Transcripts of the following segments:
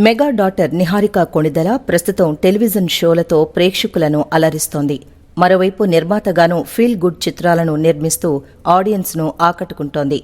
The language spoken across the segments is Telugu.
మెగా డాటర్ నిహారిక కొణిదెల ప్రస్తుతం టెలివిజన్ షోలతో ప్రేక్షకులను అలరిస్తోంది. మరోవైపు నిర్మాతగాను ఫీల్ గుడ్ చిత్రాలను నిర్మిస్తూ ఆడియన్స్ ను ఆకట్టుకుంటోంది.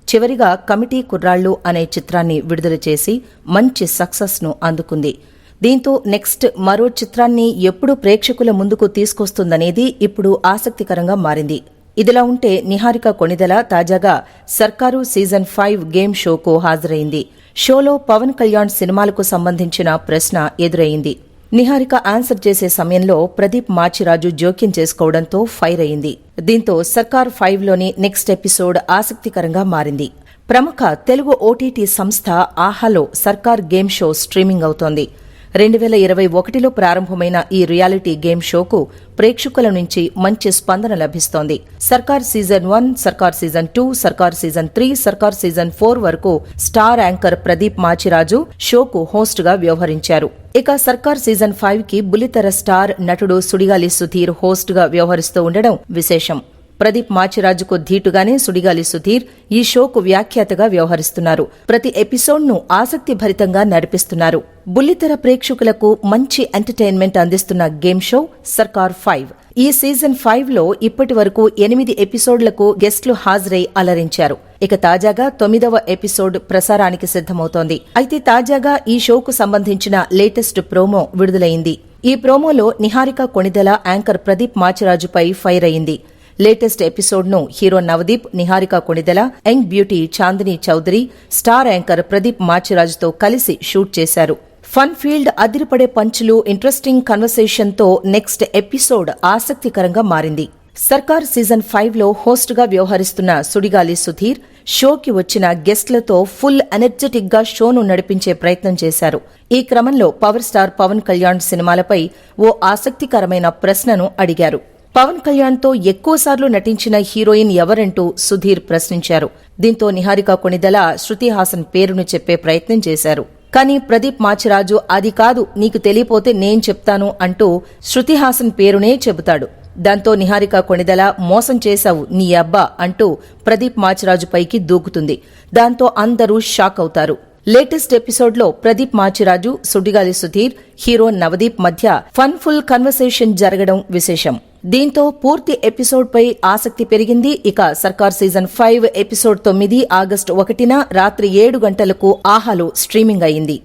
చివరిగా కమిటీ కుర్రాళ్లు అనే చిత్రాన్ని విడుదల చేసి మంచి సక్సెస్ ను అందుకుంది. దీంతో నెక్స్ట్ మరో చిత్రాన్ని ఎప్పుడు ప్రేక్షకుల ముందుకు తీసుకొస్తుందనేది ఇప్పుడు ఆసక్తికరంగా మారింది. ఇదిలా ఉంటే నిహారిక కొణిదెల తాజాగా సర్కారు సీజన్ 5 గేమ్ షోకు హాజరైంది. షోలో పవన్ కళ్యాణ్ సినిమాలకు సంబంధించిన ప్రశ్న ఎదురయింది. నిహారిక ఆన్సర్ చేసే సమయంలో ప్రదీప్ మాచిరాజు జోక్యం చేసుకోవడంతో ఫైర్ అయింది. దీంతో సర్కార్ 5లోని నెక్స్ట్ ఎపిసోడ్ ఆసక్తికరంగా మారింది. ప్రముఖ తెలుగు ఓటీటీ సంస్థ ఆహాలో సర్కార్ గేమ్ షో స్ట్రీమింగ్ అవుతోంది. 2021లో ప్రారంభమైన ఈ రియాలిటీ గేమ్ షోకు ప్రేక్షకుల నుంచి మంచి స్పందన లభిస్తోంది. సర్కార్ సీజన్ 1, సర్కార్ సీజన్ 2, సర్కార్ సీజన్ 3, సర్కార్ సీజన్ 4 వరకు స్టార్ యాంకర్ ప్రదీప్ మాచిరాజు షోకు హోస్ట్ గా వ్యవహరించారు. ఇక సర్కార్ సీజన్ 5కి బుల్లితెర స్టార్ నటుడు సుడిగాలి సుధీర్ హోస్ట్ గా వ్యవహరిస్తూ ఉండడం విశేషం. ప్రదీప్ మాచిరాజుకు ధీటుగానే సుడిగాలి సుధీర్ ఈ షోకు వ్యాఖ్యాతగా వ్యవహరిస్తున్నారు. ప్రతి ఎపిసోడ్ ను ఆసక్తి భరితంగా నడిపిస్తున్నారు. బుల్లితెర ప్రేక్షకులకు మంచి ఎంటర్టైన్మెంట్ అందిస్తున్న గేమ్ షో సర్కార్ 5. ఈ సీజన్ 5లో ఇప్పటి వరకు 8 ఎపిసోడ్లకు గెస్టులు హాజరై అలరించారు. ఇక తాజాగా 9వ ఎపిసోడ్ ప్రసారానికి సిద్దమవుతోంది. అయితే తాజాగా ఈ షోకు సంబంధించిన లేటెస్ట్ ప్రోమో విడుదలైంది. ఈ ప్రోమోలో నిహారిక కొణిదెల యాంకర్ ప్రదీప్ మాచిరాజుపై ఫైర్ అయింది. లేటెస్ట్ ఎపిసోడ్ ను hero Navdeep, Niharika Konidela, young beauty Chandini Chowdary, star anchor Pradeep మాచిరాజుతో కలిసి షూట్ చేశారు. ఫన్ ఫీల్డ్, అదిరిపడే పంచులు, ఇంట్రెస్టింగ్ కన్వర్సేషన్ తో నెక్స్ట్ ఎపిసోడ్ ఆసక్తికరంగా మారింది. సర్కార్ సీజన్ 5లో హోస్ట్ గా వ్యవహరిస్తున్న సుడిగాలి సుధీర్ షోకి వచ్చిన గెస్ట్లతో ఫుల్ ఎనర్జెటిక్ గా షోను నడిపించే ప్రయత్నం చేశారు. ఈ క్రమంలో పవర్ స్టార్ పవన్ కళ్యాణ్ సినిమాలపై ఓ ఆసక్తికరమైన ప్రశ్నను అడిగారు. పవన్ కళ్యాణ్ తో ఎక్కువసార్లు నటించిన హీరోయిన్ ఎవరంటూ సుధీర్ ప్రశ్నించారు. దీంతో నిహారిక కొణిదెల శృతి హాసన్ పేరును చెప్పే ప్రయత్నం చేశారు. కానీ ప్రదీప్ మాచిరాజు అది కాదు, నీకు తెలియపోతే నేను చెప్తాను అంటూ శృతి హాసన్ పేరునే చెబుతాడు. దాంతో నిహారిక కొణిదెల మోసం చేశావు నీ అబ్బా అంటూ ప్రదీప్ మాచిరాజుపైకి దూకుతుంది. దాంతో అందరూ షాక్ అవుతారు. లేటెస్ట్ ఎపిసోడ్లో ప్రదీప్ మాచిరాజు, సుడిగాలి సుధీర్, హీరో నవదీప్ మధ్య ఫన్ ఫుల్ కన్వర్సేషన్ జరగడం విశేషం. దీంతో పూర్తి ఎపిసోడ్పై ఆసక్తి పెరిగింది. ఇక సర్కార్ సీజన్ 5 ఎపిసోడ్ 9 ఆగస్టు 1న రాత్రి 7 గంటలకు ఆహాలో స్ట్రీమింగ్ అయింది.